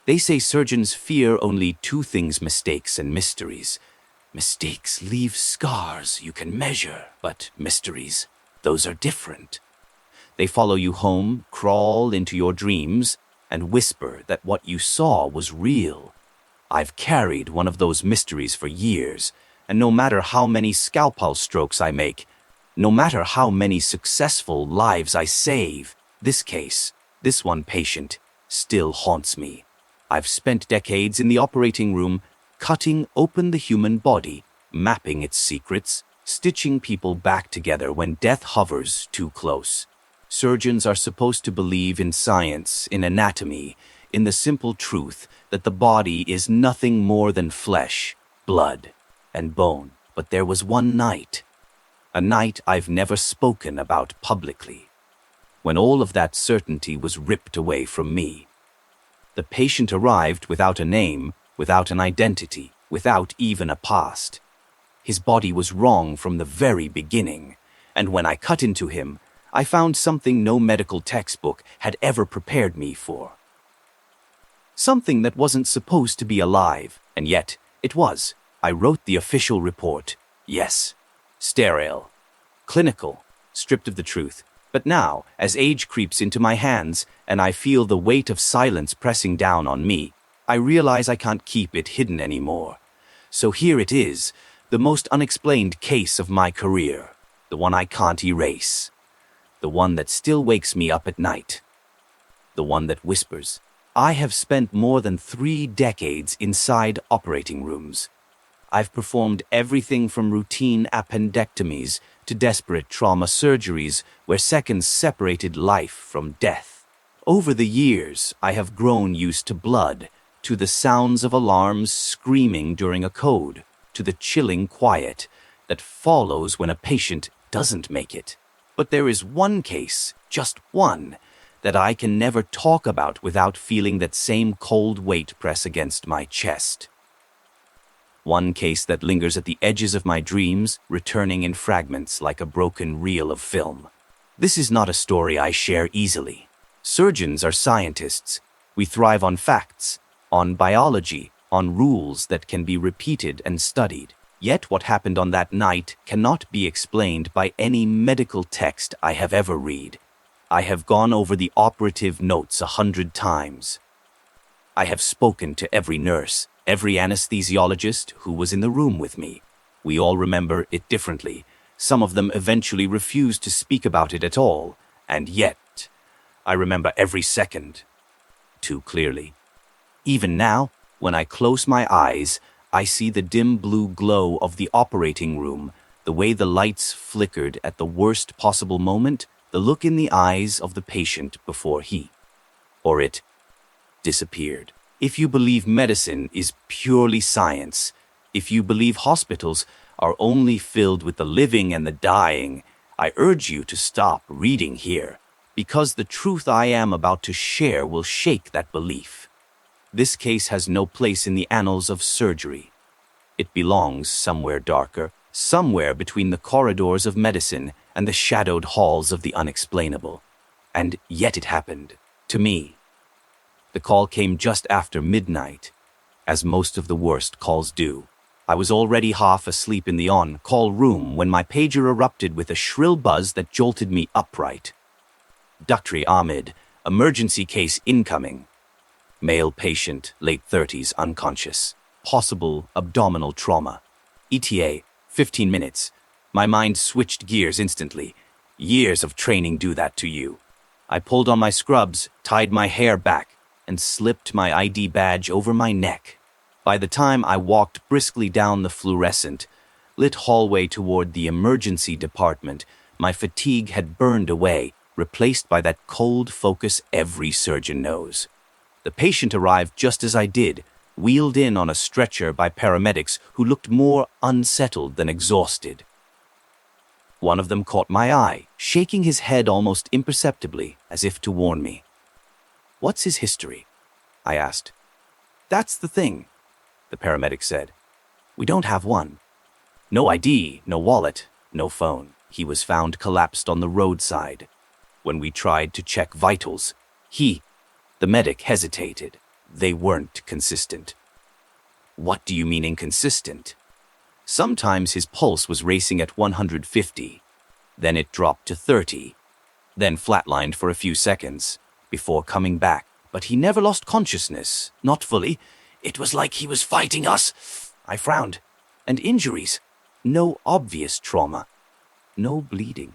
They say surgeons fear only two things: mistakes and mysteries. Mistakes leave scars you can measure, but mysteries, those are different. They follow you home, crawl into your dreams, and whisper that what you saw was real. I've carried one of those mysteries for years, and no matter how many scalpel strokes I make, no matter how many successful lives I save, this case, this one patient, still haunts me. I've spent decades in the operating room, cutting open the human body, mapping its secrets, stitching people back together when death hovers too close. Surgeons are supposed to believe in science, in anatomy, in the simple truth that the body is nothing more than flesh, blood, and bone. But there was one night, a night I've never spoken about publicly, when all of that certainty was ripped away from me. The patient arrived without a name, without an identity, without even a past. His body was wrong from the very beginning, and when I cut into him, I found something no medical textbook had ever prepared me for. Something that wasn't supposed to be alive, and yet it was. I wrote the official report. Yes, sterile, clinical, stripped of the truth. But now, as age creeps into my hands and I feel the weight of silence pressing down on me, I realize I can't keep it hidden anymore. So here it is, the most unexplained case of my career, the one I can't erase, the one that still wakes me up at night, the one that whispers. I have spent more than 3 decades inside operating rooms. I've performed everything from routine appendectomies to desperate trauma surgeries where seconds separated life from death. Over the years, I have grown used to blood, to the sounds of alarms screaming during a code, to the chilling quiet that follows when a patient doesn't make it. But there is one case, just one, that I can never talk about without feeling that same cold weight press against my chest. One case that lingers at the edges of my dreams, returning in fragments like a broken reel of film. This is not a story I share easily. Surgeons are scientists. We thrive on facts, on biology, on rules that can be repeated and studied. Yet what happened on that night cannot be explained by any medical text I have ever read. I have gone over the operative notes 100 times. I have spoken to every nurse, every anesthesiologist who was in the room with me. We all remember it differently. Some of them eventually refused to speak about it at all, and yet I remember every second too clearly. Even now, when I close my eyes, I see the dim blue glow of the operating room, the way the lights flickered at the worst possible moment, the look in the eyes of the patient before he, or it, disappeared. If you believe medicine is purely science, if you believe hospitals are only filled with the living and the dying, I urge you to stop reading here, because the truth I am about to share will shake that belief. This case has no place in the annals of surgery. It belongs somewhere darker, somewhere between the corridors of medicine and the shadowed halls of the unexplainable. And yet it happened, to me. The call came just after midnight, as most of the worst calls do. I was already half asleep in the on-call room when my pager erupted with a shrill buzz that jolted me upright. Dr. Ahmed, emergency case incoming. Male patient, late 30s, unconscious. Possible abdominal trauma. ETA, 15 minutes. My mind switched gears instantly. Years of training do that to you. I pulled on my scrubs, tied my hair back, and slipped my ID badge over my neck. By the time I walked briskly down the fluorescent, lit hallway toward the emergency department, my fatigue had burned away, replaced by that cold focus every surgeon knows. The patient arrived just as I did, wheeled in on a stretcher by paramedics who looked more unsettled than exhausted. One of them caught my eye, shaking his head almost imperceptibly, as if to warn me. "What's his history?" I asked. "That's the thing," the paramedic said. "We don't have one. No ID, no wallet, no phone. He was found collapsed on the roadside. When we tried to check vitals, the medic hesitated. They weren't consistent. What do you mean inconsistent? Sometimes his pulse was racing at 150, then it dropped to 30, then flatlined for a few seconds, before coming back. But he never lost consciousness, not fully. It was like he was fighting us. I frowned. And injuries. No obvious trauma. No bleeding.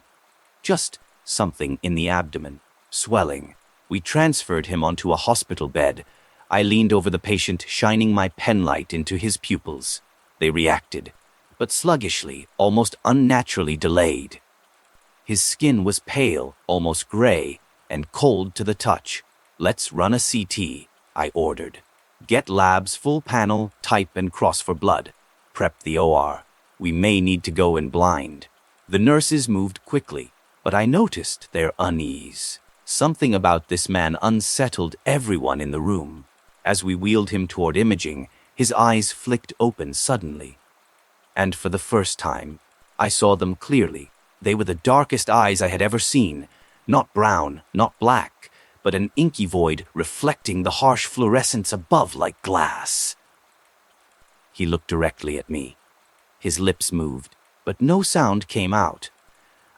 Just something in the abdomen. Swelling. We transferred him onto a hospital bed. I leaned over the patient, shining my penlight into his pupils. They reacted, but sluggishly, almost unnaturally delayed. His skin was pale, almost gray, and cold to the touch. Let's run a CT, I ordered. Get labs, full panel, type and cross for blood. Prep the OR. We may need to go in blind. The nurses moved quickly, but I noticed their unease. Something about this man unsettled everyone in the room. As we wheeled him toward imaging, his eyes flicked open suddenly. And for the first time, I saw them clearly. They were the darkest eyes I had ever seen. Not brown, not black, but an inky void reflecting the harsh fluorescence above like glass. He looked directly at me. His lips moved, but no sound came out.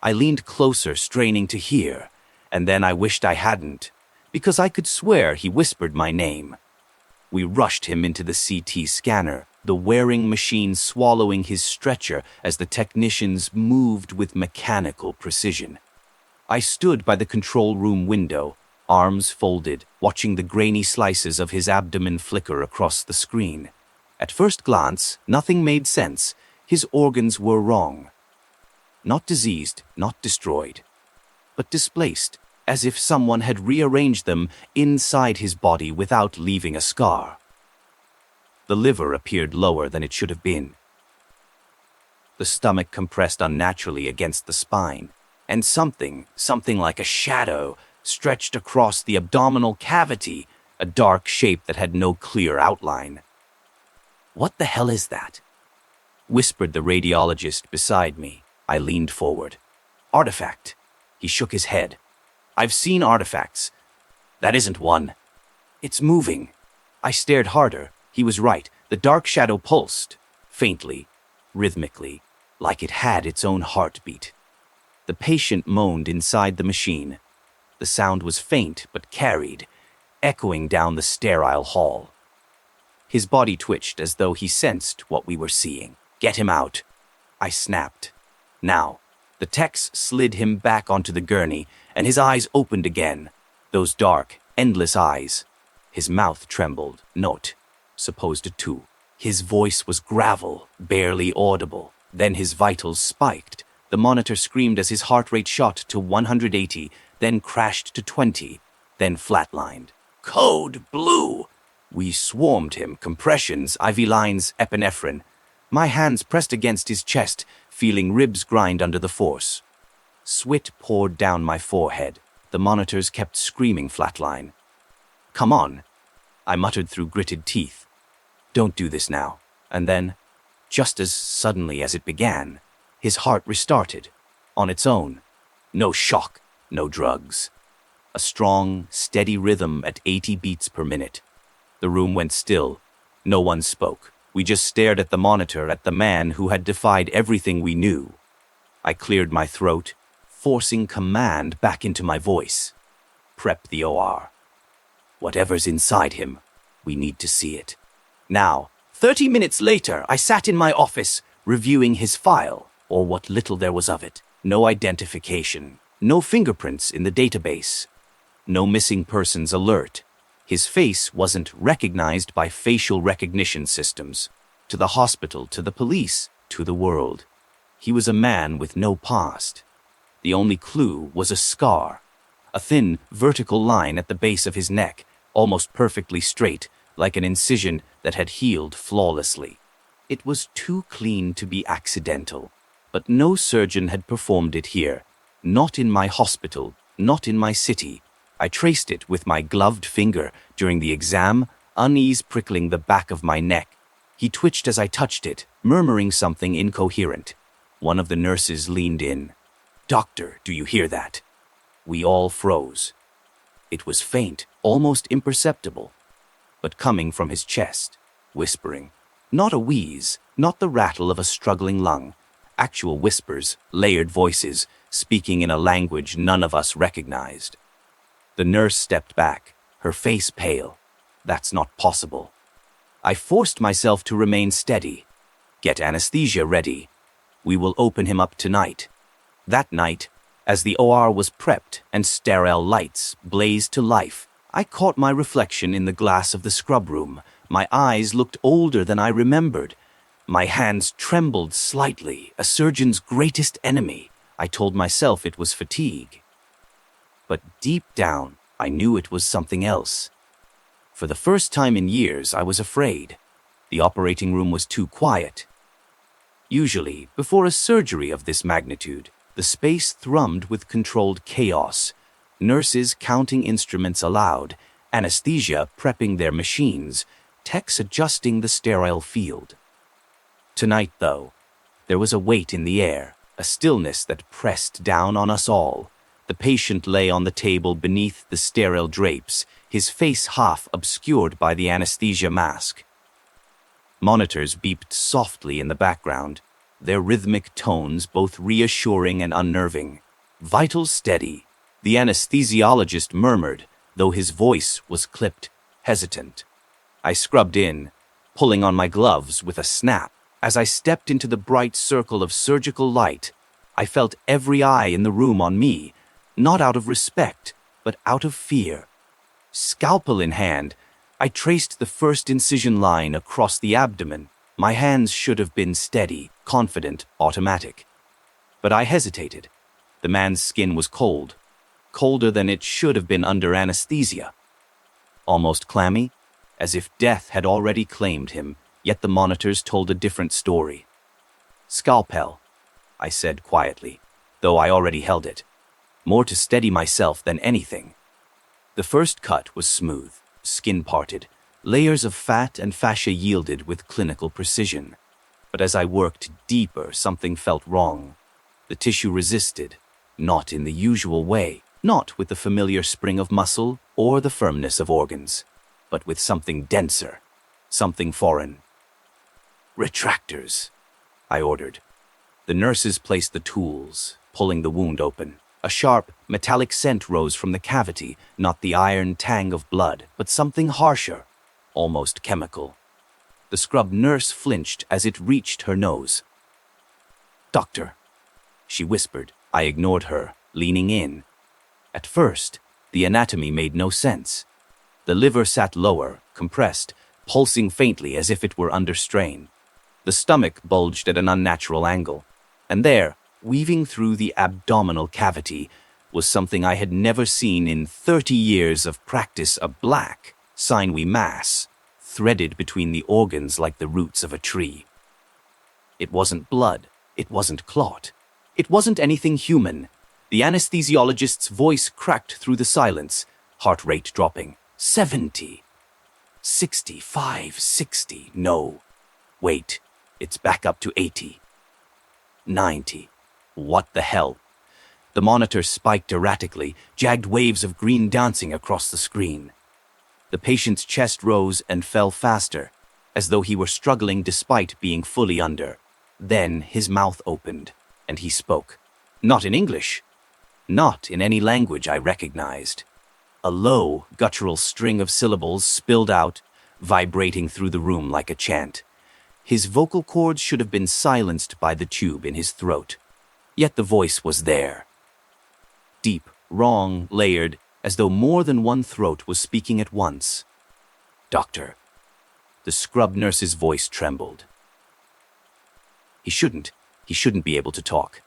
I leaned closer, straining to hear, and then I wished I hadn't, because I could swear he whispered my name. We rushed him into the CT scanner, the wearing machine swallowing his stretcher as the technicians moved with mechanical precision. I stood by the control room window, arms folded, watching the grainy slices of his abdomen flicker across the screen. At first glance, nothing made sense. His organs were wrong. Not diseased, not destroyed, but displaced, as if someone had rearranged them inside his body without leaving a scar. The liver appeared lower than it should have been. The stomach compressed unnaturally against the spine, and something like a shadow, stretched across the abdominal cavity, a dark shape that had no clear outline. "What the hell is that?" whispered the radiologist beside me. I leaned forward. "Artifact." He shook his head. "I've seen artifacts. That isn't one. It's moving." I stared harder. He was right. The dark shadow pulsed, faintly, rhythmically, like it had its own heartbeat. The patient moaned inside the machine. The sound was faint but carried, echoing down the sterile hall. His body twitched as though he sensed what we were seeing. "Get him out," I snapped. Now, the techs slid him back onto the gurney, and his eyes opened again. Those dark, endless eyes. His mouth trembled. Not supposed to. His voice was gravel, barely audible. Then his vitals spiked. The monitor screamed as his heart rate shot to 180, then crashed to 20, then flatlined. "Code blue!" We swarmed him, compressions, IV lines, epinephrine. My hands pressed against his chest, feeling ribs grind under the force. Sweat poured down my forehead. The monitors kept screaming flatline. "Come on," I muttered through gritted teeth. "Don't do this now." And then, just as suddenly as it began, his heart restarted, on its own. No shock, no drugs. A strong, steady rhythm at 80 beats per minute. The room went still. No one spoke. We just stared at the monitor, at the man who had defied everything we knew. I cleared my throat, forcing command back into my voice. "Prep the OR. Whatever's inside him, we need to see it. Now." 30 minutes later, I sat in my office, reviewing his file, or what little there was of it. No identification, no fingerprints in the database, no missing persons alert. His face wasn't recognized by facial recognition systems. To the hospital, to the police, to the world. He was a man with no past. The only clue was a scar, a thin, vertical line at the base of his neck, almost perfectly straight, like an incision that had healed flawlessly. It was too clean to be accidental, but no surgeon had performed it here. Not in my hospital, not in my city. I traced it with my gloved finger during the exam, unease prickling the back of my neck. He twitched as I touched it, murmuring something incoherent. One of the nurses leaned in. "Doctor, do you hear that?" We all froze. It was faint, almost imperceptible, but coming from his chest, whispering. Not a wheeze, not the rattle of a struggling lung. Actual whispers, layered voices, speaking in a language none of us recognized. The nurse stepped back, her face pale. That's not possible. I forced myself to remain steady. Get anesthesia ready. We will open him up tonight. That night, as the OR was prepped and sterile lights blazed to life, I caught my reflection in the glass of the scrub room. My eyes looked older than I remembered. My hands trembled slightly, a surgeon's greatest enemy. I told myself it was fatigue. But deep down, I knew it was something else. For the first time in years, I was afraid. The operating room was too quiet. Usually, before a surgery of this magnitude, the space thrummed with controlled chaos. Nurses counting instruments aloud, anesthesia prepping their machines, techs adjusting the sterile field. Tonight, though, there was a weight in the air, a stillness that pressed down on us all. The patient lay on the table beneath the sterile drapes, his face half obscured by the anesthesia mask. Monitors beeped softly in the background, their rhythmic tones both reassuring and unnerving. Vitals steady, the anesthesiologist murmured, though his voice was clipped, hesitant. I scrubbed in, pulling on my gloves with a snap. As I stepped into the bright circle of surgical light, I felt every eye in the room on me, not out of respect, but out of fear. Scalpel in hand, I traced the first incision line across the abdomen. My hands should have been steady, confident, automatic. But I hesitated. The man's skin was cold, colder than it should have been under anesthesia. Almost clammy, as if death had already claimed him, yet the monitors told a different story. Scalpel, I said quietly, though I already held it, more to steady myself than anything. The first cut was smooth, skin parted, layers of fat and fascia yielded with clinical precision. But as I worked deeper, something felt wrong. The tissue resisted, not in the usual way, not with the familiar spring of muscle or the firmness of organs, but with something denser, something foreign. Retractors, I ordered. The nurses placed the tools, pulling the wound open. A sharp, metallic scent rose from the cavity, not the iron tang of blood, but something harsher, almost chemical. The scrub nurse flinched as it reached her nose. "Doctor," she whispered. I ignored her, leaning in. At first, the anatomy made no sense. The liver sat lower, compressed, pulsing faintly as if it were under strain. The stomach bulged at an unnatural angle. And there, weaving through the abdominal cavity, was something I had never seen in 30 years of practice, a black, sinewy mass, threaded between the organs like the roots of a tree. It wasn't blood. It wasn't clot. It wasn't anything human. The anesthesiologist's voice cracked through the silence, heart rate dropping. 70. 65, 60. No. Wait, it's back up to 80. 90. What the hell? The monitor spiked erratically, jagged waves of green dancing across the screen. The patient's chest rose and fell faster, as though he were struggling despite being fully under. Then his mouth opened, and he spoke. Not in English. Not in any language I recognized. A low, guttural string of syllables spilled out, vibrating through the room like a chant. His vocal cords should have been silenced by the tube in his throat. Yet the voice was there. Deep, wrong, layered, as though more than one throat was speaking at once. "Doctor." The scrub nurse's voice trembled. He shouldn't be able to talk.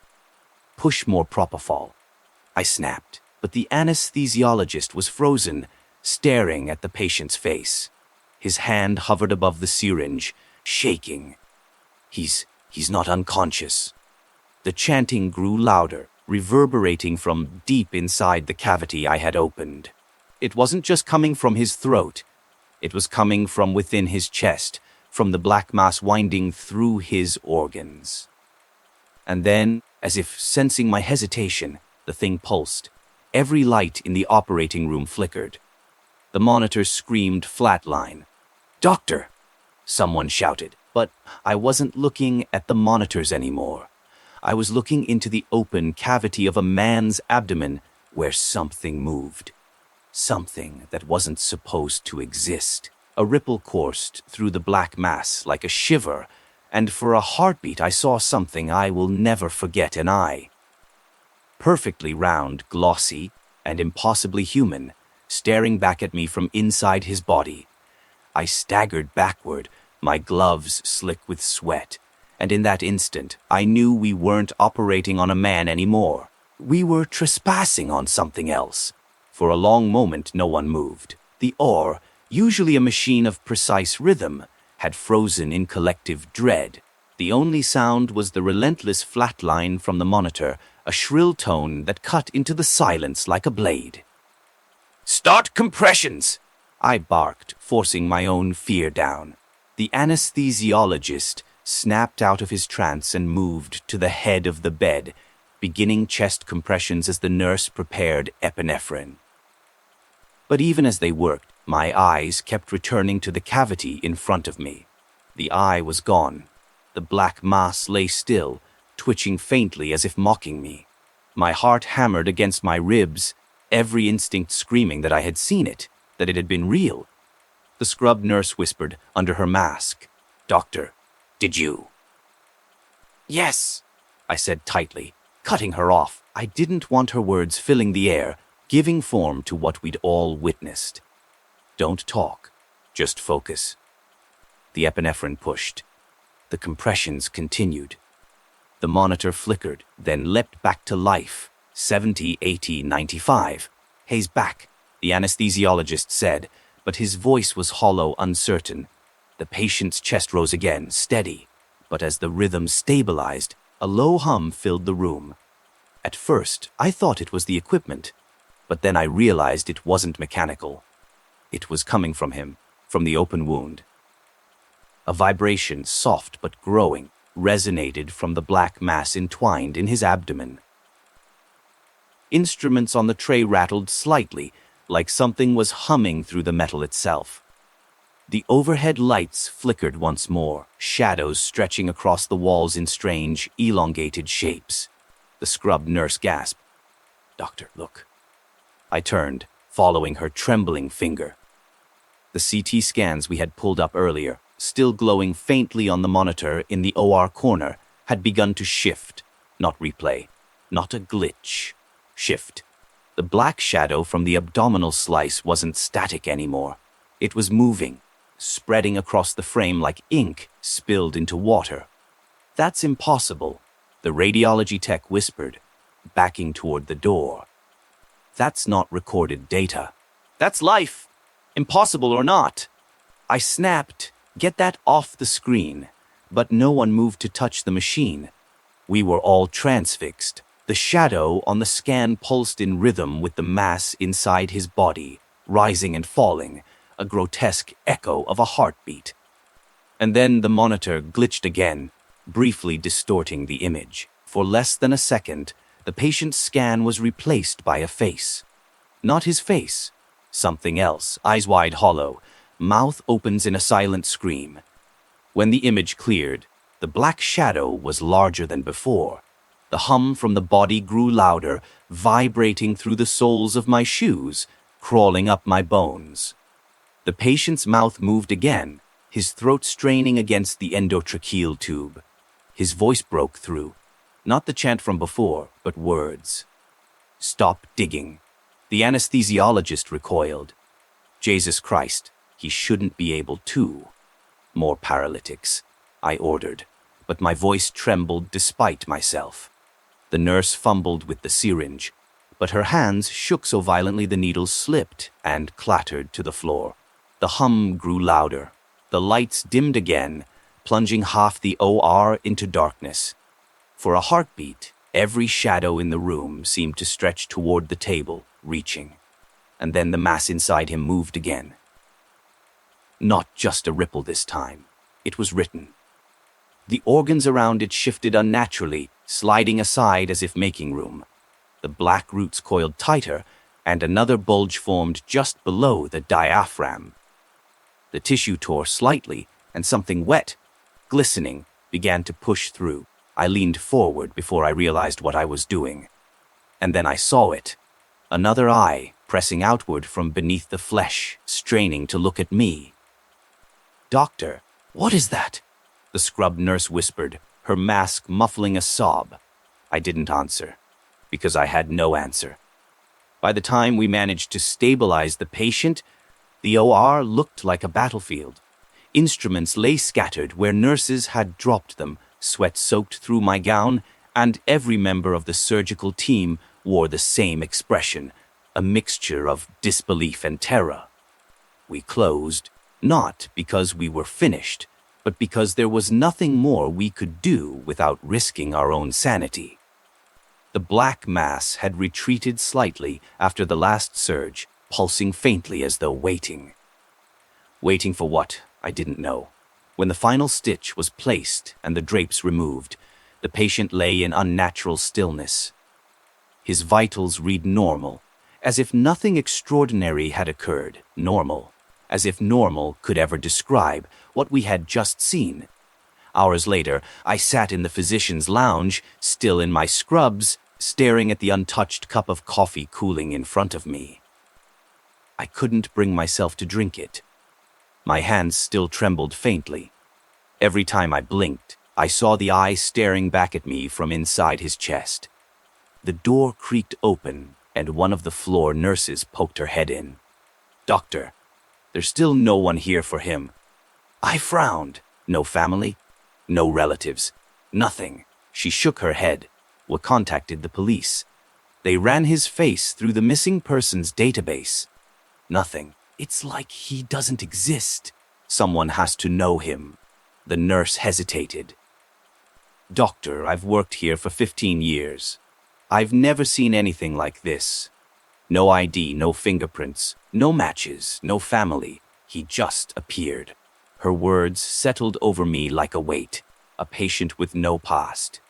"Push more propofol." I snapped, but the anesthesiologist was frozen, staring at the patient's face. His hand hovered above the syringe, shaking. He's not unconscious." The chanting grew louder, reverberating from deep inside the cavity I had opened. It wasn't just coming from his throat. It was coming from within his chest, from the black mass winding through his organs. And then, as if sensing my hesitation, the thing pulsed. Every light in the operating room flickered. The monitor screamed flatline. "Doctor!" someone shouted, but I wasn't looking at the monitors anymore. I was looking into the open cavity of a man's abdomen where something moved. Something that wasn't supposed to exist. A ripple coursed through the black mass like a shiver, and for a heartbeat I saw something I will never forget, an eye. Perfectly round, glossy, and impossibly human, staring back at me from inside his body. I staggered backward, my gloves slick with sweat, and in that instant I knew we weren't operating on a man anymore. We were trespassing on something else. For a long moment no one moved. The oar, usually a machine of precise rhythm, had frozen in collective dread. The only sound was the relentless flatline from the monitor, a shrill tone that cut into the silence like a blade. "Start compressions!" I barked, forcing my own fear down. The anesthesiologist snapped out of his trance and moved to the head of the bed, beginning chest compressions as the nurse prepared epinephrine. But even as they worked, my eyes kept returning to the cavity in front of me. The eye was gone. The black mass lay still, twitching faintly as if mocking me. My heart hammered against my ribs, every instinct screaming that I had seen it, that it had been real. The scrubbed nurse whispered under her mask, "Doctor, did you?" "Yes," I said tightly, cutting her off. I didn't want her words filling the air, giving form to what we'd all witnessed. "Don't talk, just focus." The epinephrine pushed. The compressions continued. The monitor flickered, then leapt back to life. 70, 80, 95. "He's back," the anesthesiologist said, but his voice was hollow, uncertain. The patient's chest rose again, steady, but as the rhythm stabilized, a low hum filled the room. At first, I thought it was the equipment, but then I realized it wasn't mechanical. It was coming from him, from the open wound. A vibration, soft but growing, resonated from the black mass entwined in his abdomen. Instruments on the tray rattled slightly, like something was humming through the metal itself. The overhead lights flickered once more, shadows stretching across the walls in strange, elongated shapes. The scrubbed nurse gasped, "Doctor, look." I turned, following her trembling finger. The CT scans we had pulled up earlier, still glowing faintly on the monitor in the OR corner, had begun to shift, not replay, not a glitch. Shift. The black shadow from the abdominal slice wasn't static anymore. It was moving, spreading across the frame like ink spilled into water. "That's impossible," the radiology tech whispered, backing toward the door. "That's not recorded data. That's life, impossible or not." I snapped, "Get that off the screen," but no one moved to touch the machine. We were all transfixed. The shadow on the scan pulsed in rhythm with the mass inside his body, rising and falling, a grotesque echo of a heartbeat. And then the monitor glitched again, briefly distorting the image. For less than a second, the patient's scan was replaced by a face. Not his face. Something else, eyes wide hollow, mouth opens in a silent scream. When the image cleared, the black shadow was larger than before. The hum from the body grew louder, vibrating through the soles of my shoes, crawling up my bones. The patient's mouth moved again, his throat straining against the endotracheal tube. His voice broke through, not the chant from before, but words. "Stop digging." The anesthesiologist recoiled. "Jesus Christ, he shouldn't be able to." "More paralytics," I ordered, but my voice trembled despite myself. The nurse fumbled with the syringe, but her hands shook so violently the needles slipped and clattered to the floor. The hum grew louder. The lights dimmed again, plunging half the OR into darkness. For a heartbeat, every shadow in the room seemed to stretch toward the table, reaching. And then the mass inside him moved again. Not just a ripple this time. It was written. The organs around it shifted unnaturally, sliding aside as if making room. The black roots coiled tighter, and another bulge formed just below the diaphragm. The tissue tore slightly, and something wet, glistening, began to push through. I leaned forward before I realized what I was doing. And then I saw it. Another eye, pressing outward from beneath the flesh, straining to look at me. "Doctor, what is that?" the scrub nurse whispered, her mask muffling a sob. I didn't answer, because I had no answer. By the time we managed to stabilize the patient, the OR looked like a battlefield. Instruments lay scattered where nurses had dropped them, sweat soaked through my gown, and every member of the surgical team wore the same expression, a mixture of disbelief and terror. We closed, not because we were finished, but because there was nothing more we could do without risking our own sanity. The black mass had retreated slightly after the last surge, pulsing faintly as though waiting. Waiting for what? I didn't know. When the final stitch was placed and the drapes removed, the patient lay in unnatural stillness. His vitals read normal, as if nothing extraordinary had occurred. Normal, as if normal could ever describe what we had just seen. Hours later, I sat in the physician's lounge, still in my scrubs, staring at the untouched cup of coffee cooling in front of me. I couldn't bring myself to drink it. My hands still trembled faintly. Every time I blinked, I saw the eye staring back at me from inside his chest. The door creaked open, and one of the floor nurses poked her head in. "Doctor, there's still no one here for him." I frowned. No family? No relatives? Nothing. She shook her head. We contacted the police. They ran his face through the missing persons database. Nothing. "It's like he doesn't exist. Someone has to know him." The nurse hesitated. "Doctor, I've worked here for 15 years. I've never seen anything like this. No ID, no fingerprints, no matches, no family. He just appeared." Her words settled over me like a weight. A patient with no past.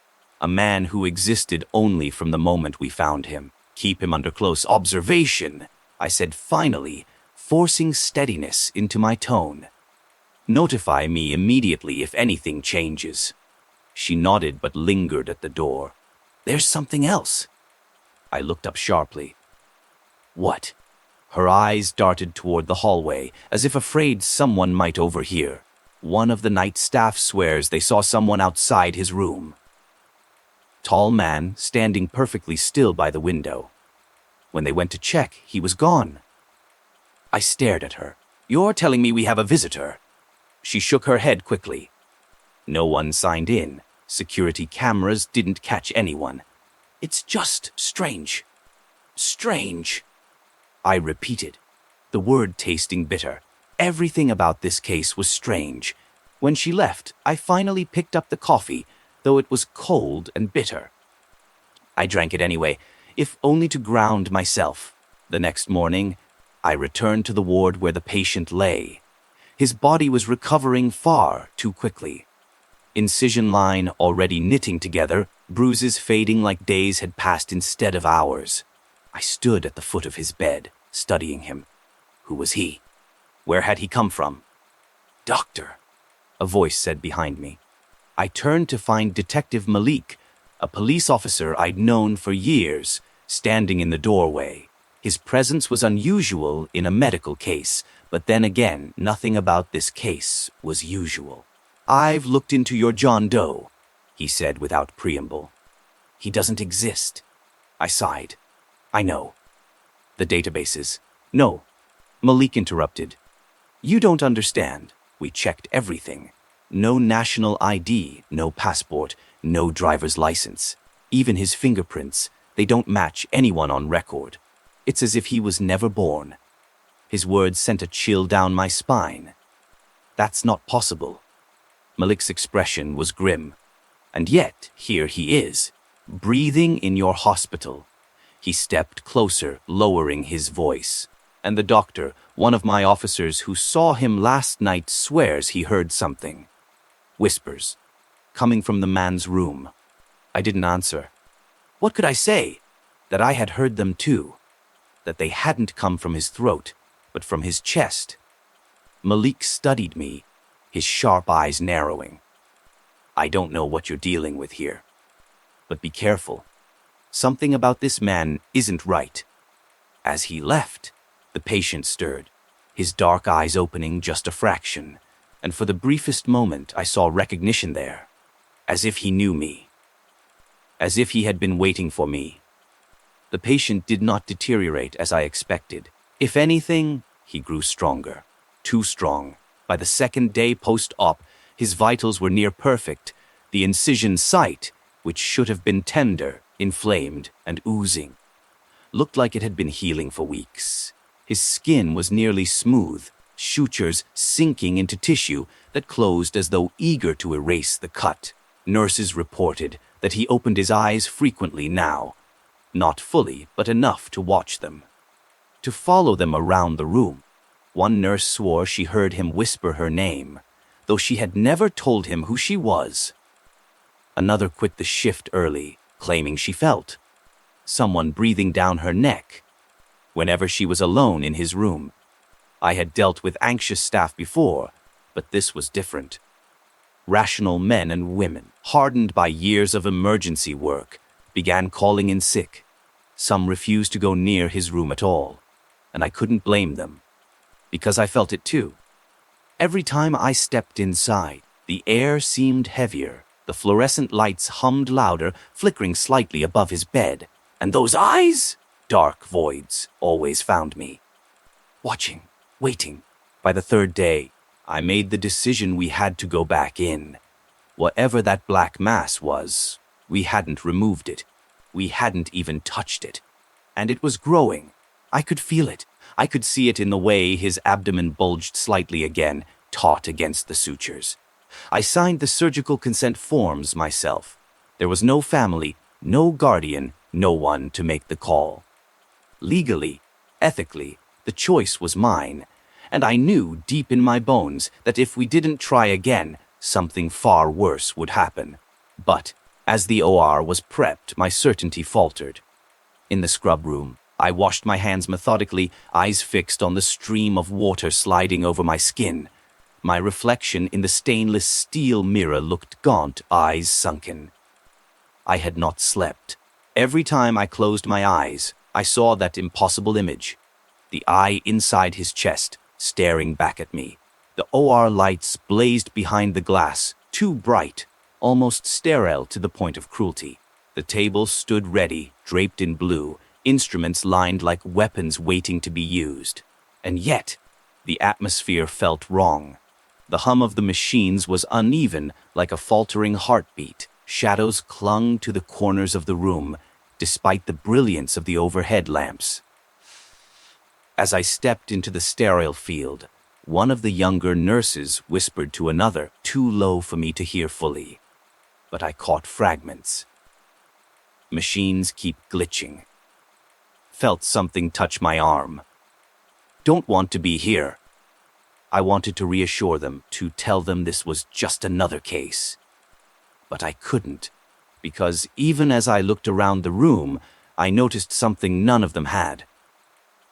A man who existed only from the moment we found him. "Keep him under close observation," I said finally, forcing steadiness into my tone. "Notify me immediately if anything changes." She nodded but lingered at the door. "There's something else." I looked up sharply. "What?" Her eyes darted toward the hallway, as if afraid someone might overhear. "One of the night staff swears they saw someone outside his room." Tall man, standing perfectly still by the window. When they went to check, he was gone. I stared at her. "You're telling me we have a visitor?" She shook her head quickly. No one signed in. Security cameras didn't catch anyone. "It's just strange." "Strange," I repeated, the word tasting bitter. Everything about this case was strange. When she left, I finally picked up the coffee, though it was cold and bitter. I drank it anyway, if only to ground myself. The next morning, I returned to the ward where the patient lay. His body was recovering far too quickly. Incision line already knitting together, bruises fading like days had passed instead of hours. I stood at the foot of his bed, studying him. Who was he? Where had he come from? "Doctor," a voice said behind me. I turned to find Detective Malik, a police officer I'd known for years, standing in the doorway. His presence was unusual in a medical case, but then again, nothing about this case was usual. "I've looked into your John Doe," he said without preamble. "He doesn't exist." I sighed. "I know." "The databases." "No," Malik interrupted. "You don't understand. We checked everything. No national ID, no passport, no driver's license. Even his fingerprints, they don't match anyone on record. It's as if he was never born." His words sent a chill down my spine. "That's not possible." Malik's expression was grim. "And yet, here he is, breathing in your hospital." He stepped closer, lowering his voice. "And the doctor, one of my officers who saw him last night, swears he heard something." Whispers, coming from the man's room. I didn't answer. What could I say? That I had heard them too. that they hadn't come from his throat, but from his chest. Malik studied me, his sharp eyes narrowing. "I don't know what you're dealing with here, but be careful. Something about this man isn't right." As he left, the patient stirred, his dark eyes opening just a fraction, and for the briefest moment I saw recognition there, as if he knew me, as if he had been waiting for me. The patient did not deteriorate as I expected. If anything, he grew stronger, too strong. By the second day post-op, his vitals were near perfect, the incision site, which should have been tender, inflamed, and oozing, looked like it had been healing for weeks. His skin was nearly smooth, sutures sinking into tissue that closed as though eager to erase the cut. Nurses reported that he opened his eyes frequently now, not fully, but enough to watch them, to follow them around the room. One nurse swore she heard him whisper her name, though she had never told him who she was. Another quit the shift early, claiming she felt someone breathing down her neck whenever she was alone in his room. I had dealt with anxious staff before, but this was different. Rational men and women, hardened by years of emergency work, began calling in sick. Some refused to go near his room at all, and I couldn't blame them, because I felt it too. Every time I stepped inside, the air seemed heavier, the fluorescent lights hummed louder, flickering slightly above his bed, and those eyes, dark voids, always found me. Watching, waiting. By the third day, I made the decision we had to go back in. Whatever that black mass was, we hadn't removed it. We hadn't even touched it. And it was growing. I could feel it. I could see it in the way his abdomen bulged slightly again, taut against the sutures. I signed the surgical consent forms myself. There was no family, no guardian, no one to make the call. Legally, ethically, the choice was mine, and I knew deep in my bones that if we didn't try again, something far worse would happen. But as the OR was prepped, my certainty faltered. In the scrub room, I washed my hands methodically, eyes fixed on the stream of water sliding over my skin. My reflection in the stainless steel mirror looked gaunt, eyes sunken. I had not slept. Every time I closed my eyes, I saw that impossible image. The eye inside his chest, staring back at me. The OR lights blazed behind the glass, too bright, almost sterile to the point of cruelty. The table stood ready, draped in blue, instruments lined like weapons waiting to be used. And yet, the atmosphere felt wrong. The hum of the machines was uneven, like a faltering heartbeat. Shadows clung to the corners of the room, despite the brilliance of the overhead lamps. As I stepped into the sterile field, one of the younger nurses whispered to another, too low for me to hear fully. But I caught fragments. Machines keep glitching. Felt something touch my arm. Don't want to be here. I wanted to reassure them, to tell them this was just another case. But I couldn't, because even as I looked around the room, I noticed something none of them had.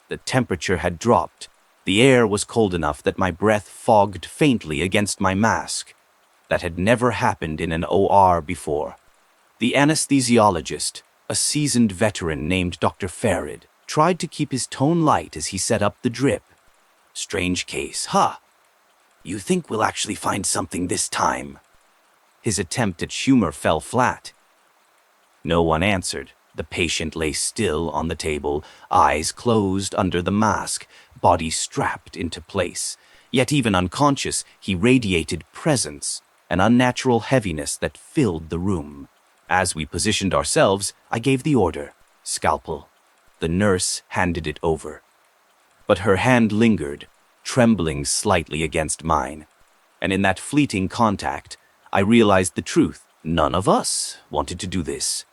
The temperature had dropped. The air was cold enough that my breath fogged faintly against my mask. That had never happened in an OR before. The anesthesiologist, a seasoned veteran named Dr. Farid, tried to keep his tone light as he set up the drip. Strange case, huh? You think we'll actually find something this time? His attempt at humor fell flat. No one answered. The patient lay still on the table, eyes closed under the mask, body strapped into place. Yet even unconscious, he radiated presence, an unnatural heaviness that filled the room. As we positioned ourselves, I gave the order. Scalpel. The nurse handed it over. But her hand lingered, trembling slightly against mine. And in that fleeting contact, I realized the truth. None of us wanted to do this.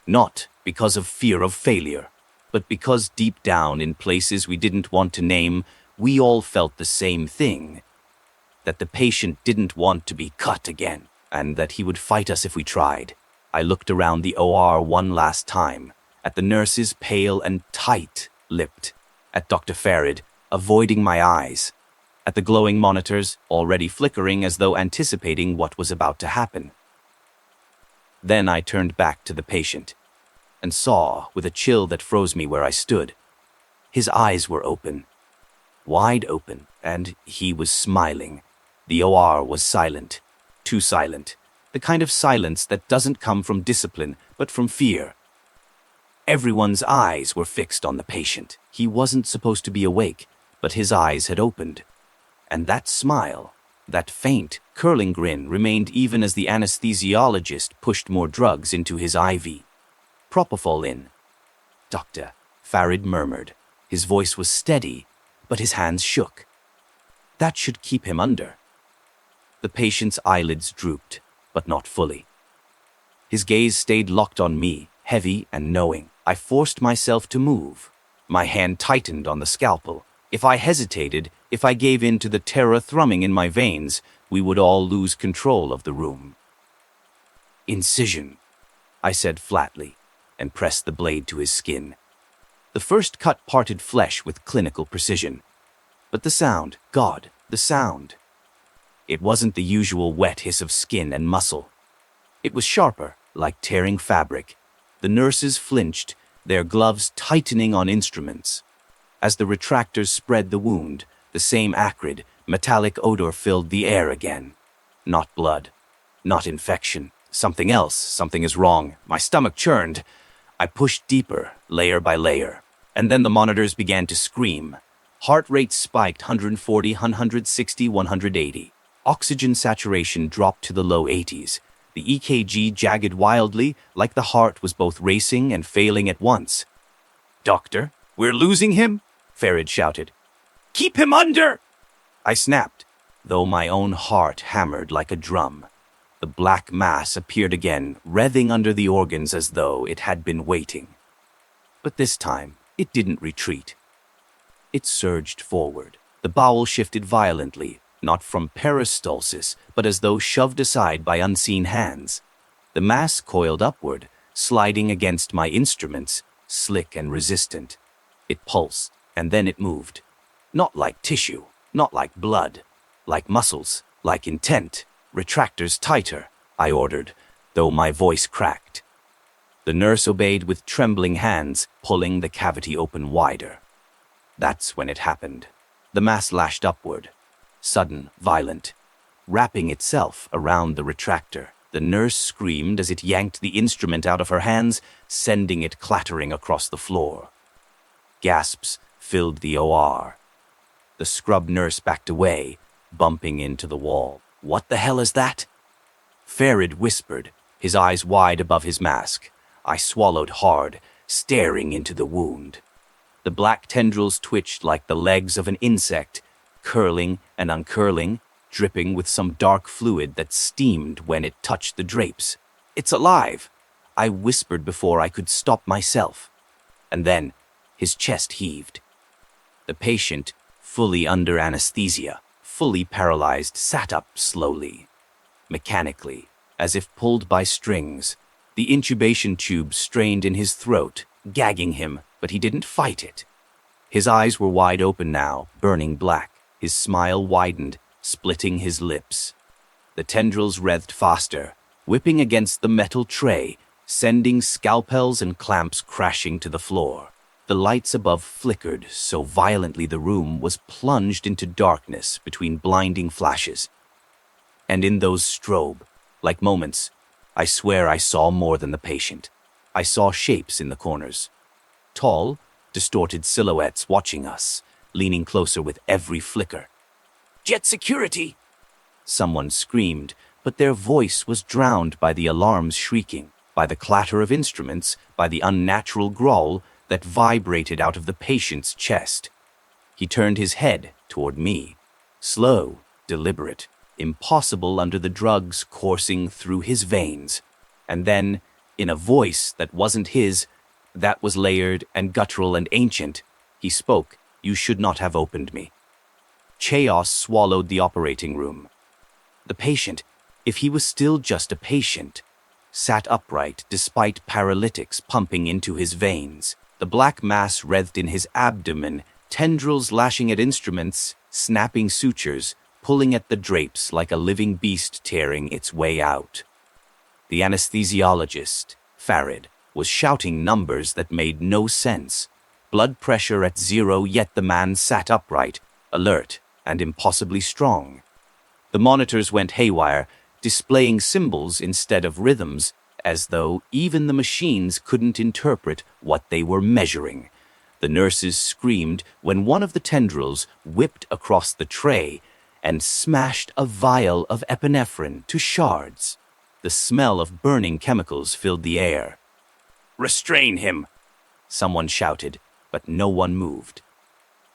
Not because of fear of failure, but because deep down in places we didn't want to name, we all felt the same thing. That the patient didn't want to be cut again, and that he would fight us if we tried. I looked around the OR one last time, at the nurses pale and tight, lipped. At Dr. Farid, avoiding my eyes. At the glowing monitors, already flickering as though anticipating what was about to happen. Then I turned back to the patient and saw, with a chill that froze me where I stood, his eyes were open, wide open, and he was smiling. The OR was silent, too silent, the kind of silence that doesn't come from discipline, but from fear. Everyone's eyes were fixed on the patient. He wasn't supposed to be awake, but his eyes had opened. And that smile, that faint, curling grin remained even as the anesthesiologist pushed more drugs into his IV. Propofol in. Doctor, Farid murmured. His voice was steady, but his hands shook. That should keep him under. The patient's eyelids drooped, but not fully. His gaze stayed locked on me, heavy and knowing. I forced myself to move. My hand tightened on the scalpel. If I hesitated, if I gave in to the terror thrumming in my veins, we would all lose control of the room. Incision, I said flatly, and pressed the blade to his skin. The first cut parted flesh with clinical precision. But the sound, God, the sound. It wasn't the usual wet hiss of skin and muscle. It was sharper, like tearing fabric. The nurses flinched, their gloves tightening on instruments. As the retractors spread the wound, the same acrid, metallic odor filled the air again. Not blood, not infection. Something else, something is wrong. My stomach churned. I pushed deeper, layer by layer. And then the monitors began to scream. Heart rate spiked 140, 160, 180. Oxygen saturation dropped to the low 80s. The EKG jagged wildly, like the heart was both racing and failing at once. Doctor, we're losing him? Farid shouted. Keep him under! I snapped, though my own heart hammered like a drum. The black mass appeared again, writhing under the organs as though it had been waiting. But this time, it didn't retreat. It surged forward. The bowel shifted violently, not from peristalsis, but as though shoved aside by unseen hands. The mass coiled upward, sliding against my instruments, slick and resistant. It pulsed, and then it moved. Not like tissue, not like blood, like muscles, like intent. Retractors tighter, I ordered, though my voice cracked. The nurse obeyed with trembling hands, pulling the cavity open wider. That's when it happened. The mass lashed upward, sudden, violent, wrapping itself around the retractor. The nurse screamed as it yanked the instrument out of her hands, sending it clattering across the floor. Gasps filled the OR. The scrub nurse backed away, bumping into the wall. What the hell is that? Farid whispered, his eyes wide above his mask. I swallowed hard, staring into the wound. The black tendrils twitched like the legs of an insect, curling and uncurling, dripping with some dark fluid that steamed when it touched the drapes. It's alive, I whispered before I could stop myself. And then his chest heaved. The patient, fully under anesthesia, fully paralyzed, sat up slowly, mechanically, as if pulled by strings. The intubation tube strained in his throat, gagging him, but he didn't fight it. His eyes were wide open now, burning black. His smile widened, splitting his lips. The tendrils writhed faster, whipping against the metal tray, sending scalpels and clamps crashing to the floor. The lights above flickered so violently the room was plunged into darkness between blinding flashes. And in those strobe-like moments, I swear I saw more than the patient. I saw shapes in the corners. Tall, distorted silhouettes watching us, leaning closer with every flicker. "Jet security!" Someone screamed, but their voice was drowned by the alarms shrieking, by the clatter of instruments, by the unnatural growl that vibrated out of the patient's chest. He turned his head toward me, slow, deliberate, impossible under the drugs coursing through his veins. And then, in a voice that wasn't his, that was layered and guttural and ancient, he spoke, "You should not have opened me." Chaos swallowed the operating room. The patient, if he was still just a patient, sat upright despite paralytics pumping into his veins. The black mass writhed in his abdomen, tendrils lashing at instruments, snapping sutures, pulling at the drapes like a living beast tearing its way out. The anesthesiologist, Farid, was shouting numbers that made no sense. Blood pressure at 0, yet the man sat upright, alert and impossibly strong. The monitors went haywire, displaying symbols instead of rhythms, as though even the machines couldn't interpret what they were measuring. The nurses screamed when one of the tendrils whipped across the tray and smashed a vial of epinephrine to shards. The smell of burning chemicals filled the air. "Restrain him!" someone shouted, but no one moved.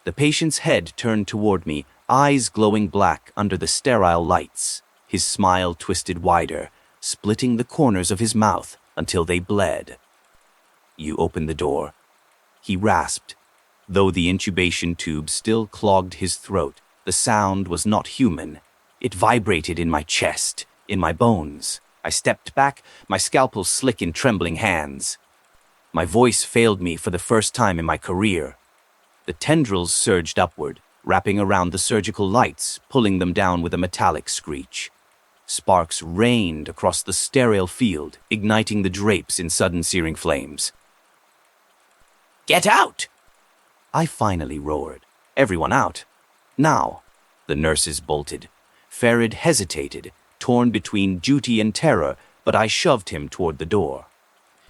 The patient's head turned toward me, eyes glowing black under the sterile lights. His smile twisted wider, splitting the corners of his mouth until they bled. "You open the door," he rasped. Though the intubation tube still clogged his throat, the sound was not human. It vibrated in my chest, in my bones. I stepped back, my scalpel slick in trembling hands. My voice failed me for the first time in my career. The tendrils surged upward, wrapping around the surgical lights, pulling them down with a metallic screech. Sparks rained across the sterile field, igniting the drapes in sudden searing flames. "Get out!" I finally roared. "Everyone out. Now." The nurses bolted. Farid hesitated, torn between duty and terror, but I shoved him toward the door.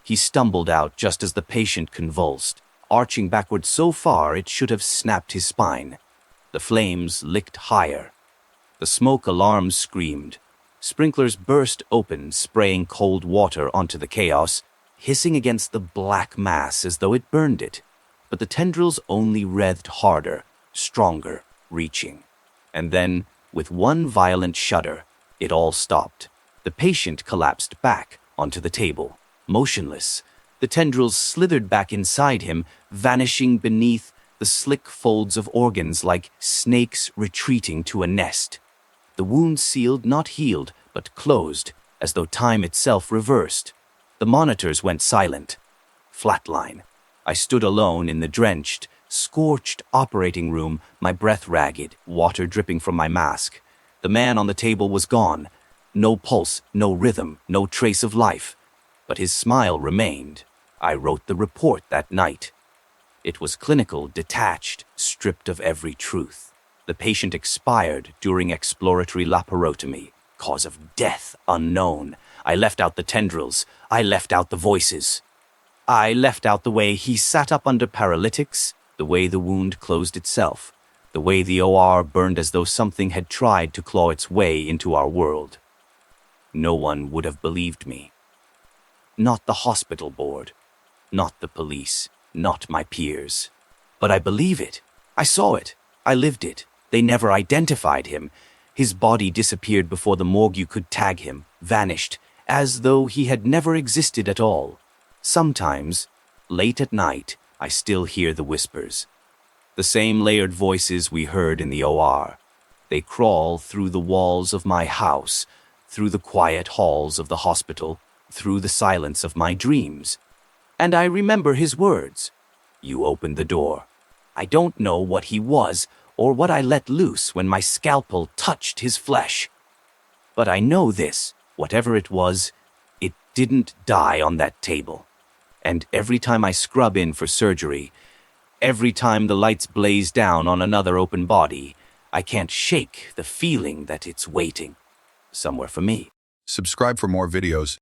He stumbled out just as the patient convulsed, arching backward so far it should have snapped his spine. The flames licked higher. The smoke alarms screamed. Sprinklers burst open, spraying cold water onto the chaos, hissing against the black mass as though it burned it. But the tendrils only writhed harder, stronger, reaching. And then, with one violent shudder, it all stopped. The patient collapsed back onto the table, motionless. The tendrils slithered back inside him, vanishing beneath the slick folds of organs like snakes retreating to a nest. The wound sealed, not healed, but closed, as though time itself reversed. The monitors went silent. Flatline. I stood alone in the drenched, scorched operating room, my breath ragged, water dripping from my mask. The man on the table was gone. No pulse, no rhythm, no trace of life. But his smile remained. I wrote the report that night. It was clinical, detached, stripped of every truth. The patient expired during exploratory laparotomy. Cause of death unknown. I left out the tendrils. I left out the voices. I left out the way he sat up under paralytics, the way the wound closed itself, the way the OR burned as though something had tried to claw its way into our world. No one would have believed me. Not the hospital board, not the police, not my peers. But I believe it. I saw it. I lived it. They never identified him. His body disappeared before the morgue could tag him, vanished, as though he had never existed at all. Sometimes, late at night, I still hear the whispers. The same layered voices we heard in the OR. They crawl through the walls of my house, through the quiet halls of the hospital, through the silence of my dreams. And I remember his words. You opened the door. I don't know what he was or what I let loose when my scalpel touched his flesh. But I know this, whatever it was, it didn't die on that table. And every time I scrub in for surgery, every time the lights blaze down on another open body, I can't shake the feeling that it's waiting somewhere for me. Subscribe for more videos.